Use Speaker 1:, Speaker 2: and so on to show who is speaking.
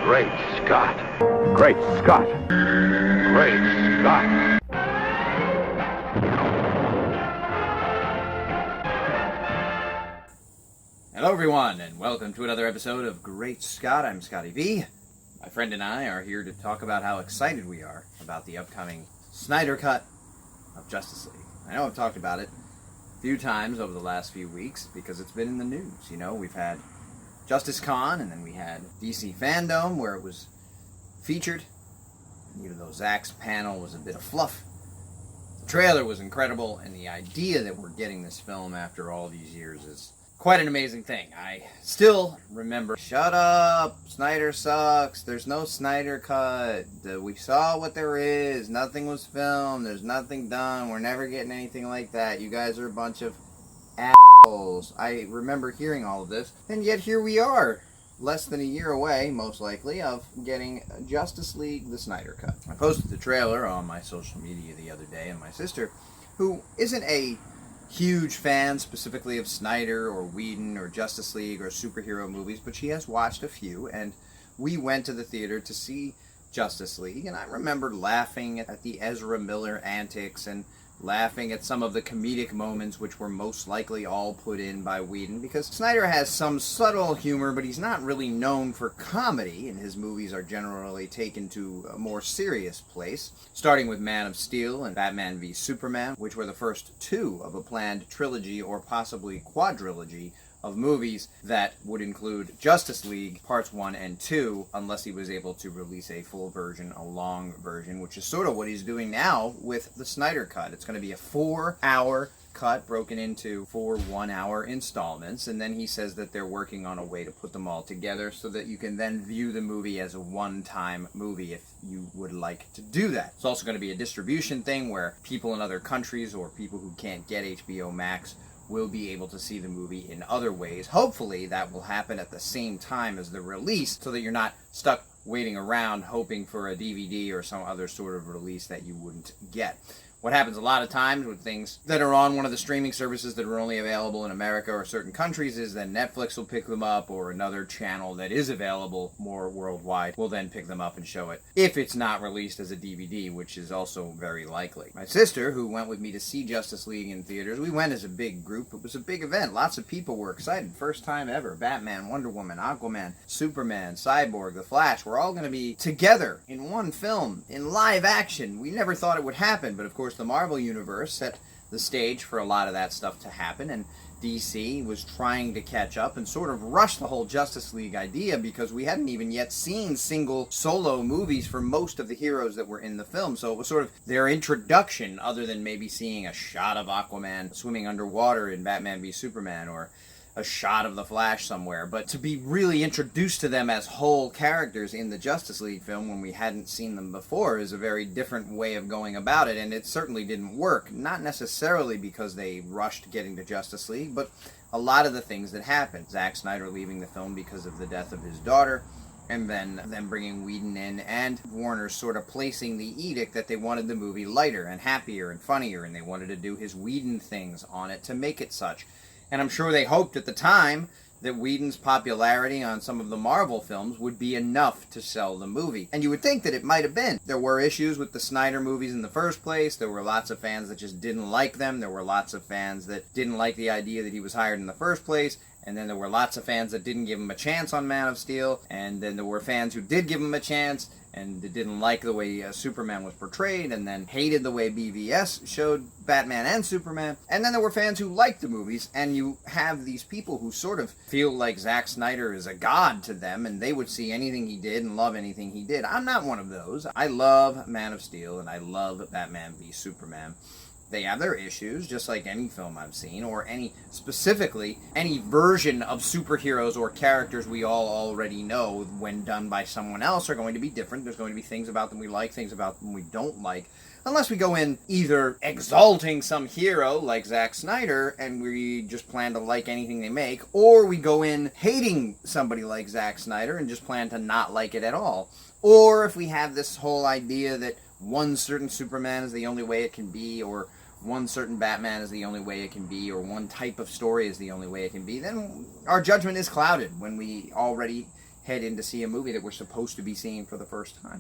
Speaker 1: Great Scott. Great Scott. Great Scott.
Speaker 2: Hello everyone, and welcome to another episode of Great Scott. I'm Scotty V. My friend and I are here to talk about how excited we are about the upcoming Snyder Cut of Justice League. I know I've talked about it a few times over the last few weeks because it's been in the news. You know, we've had Justice Con, and then we had DC Fandom where it was featured. And even though Zack's panel was a bit of fluff, the trailer was incredible, and the idea that we're getting this film after all these years is quite an amazing thing. I still remember, shut up, Snyder sucks, there's no Snyder Cut, we saw what there is, nothing was filmed, there's nothing done, we're never getting anything like that, you guys are a bunch of assholes. I remember hearing all of this, and yet here we are, less than a year away, most likely, of getting Justice League, the Snyder Cut. I posted the trailer on my social media the other day, and my sister, who isn't a huge fan specifically of Snyder or Whedon or Justice League or superhero movies, but she has watched a few, and we went to the theater to see Justice League, and I remember laughing at the Ezra Miller antics and laughing at some of the comedic moments which were most likely all put in by Whedon, because Snyder has some subtle humor, but he's not really known for comedy, and his movies are generally taken to a more serious place, starting with Man of Steel and Batman v Superman, which were the first two of a planned trilogy or possibly quadrilogy of movies that would include Justice League Parts 1 and 2, unless he was able to release a full version, a long version, which is sort of what he's doing now with the Snyder Cut. It's going to be a 4-hour cut broken into 4 one-hour installments, and then he says that they're working on a way to put them all together so that you can then view the movie as a one-time movie if you would like to do that. It's also going to be a distribution thing where people in other countries or people who can't get HBO Max will be able to see the movie in other ways. Hopefully that will happen at the same time as the release so that you're not stuck waiting around hoping for a DVD or some other sort of release that you wouldn't get. What happens a lot of times with things that are on one of the streaming services that are only available in America or certain countries is that Netflix will pick them up, or another channel that is available more worldwide will then pick them up and show it, if it's not released as a DVD, which is also very likely. My sister, who went with me to see Justice League in theaters, we went as a big group. It was a big event. Lots of people were excited. First time ever. Batman, Wonder Woman, Aquaman, Superman, Cyborg, The Flash. We're all going to be together in one film, in live action. We never thought it would happen, but of course the Marvel Universe set the stage for a lot of that stuff to happen, and DC was trying to catch up and sort of rush the whole Justice League idea because we hadn't even yet seen single solo movies for most of the heroes that were in the film, so it was sort of their introduction, other than maybe seeing a shot of Aquaman swimming underwater in Batman v Superman, or a shot of the Flash somewhere, but to be really introduced to them as whole characters in the Justice League film when we hadn't seen them before is a very different way of going about it, and it certainly didn't work. Not necessarily because they rushed getting to Justice League, but a lot of the things that happened. Zack Snyder leaving the film because of the death of his daughter, and then them bringing Whedon in, and Warner sort of placing the edict that they wanted the movie lighter and happier and funnier, and they wanted to do his Whedon things on it to make it such. And I'm sure they hoped at the time that Whedon's popularity on some of the Marvel films would be enough to sell the movie. And you would think that it might have been. There were issues with the Snyder movies in the first place. There were lots of fans that just didn't like them. There were lots of fans that didn't like the idea that he was hired in the first place. And then there were lots of fans that didn't give him a chance on Man of Steel. And then there were fans who did give him a chance and didn't like the way Superman was portrayed, and then hated the way BVS showed Batman and Superman. And then there were fans who liked the movies, and you have these people who sort of feel like Zack Snyder is a god to them, and they would see anything he did and love anything he did. I'm not one of those. I love Man of Steel, and I love Batman v Superman. They have their issues, just like any film I've seen, or specifically, any version of superheroes or characters we all already know when done by someone else are going to be different. There's going to be things about them we like, things about them we don't like. Unless we go in either exalting some hero like Zack Snyder and we just plan to like anything they make, or we go in hating somebody like Zack Snyder and just plan to not like it at all. Or if we have this whole idea that one certain Superman is the only way it can be, or one certain Batman is the only way it can be, or one type of story is the only way it can be, then our judgment is clouded when we already head in to see a movie that we're supposed to be seeing for the first time.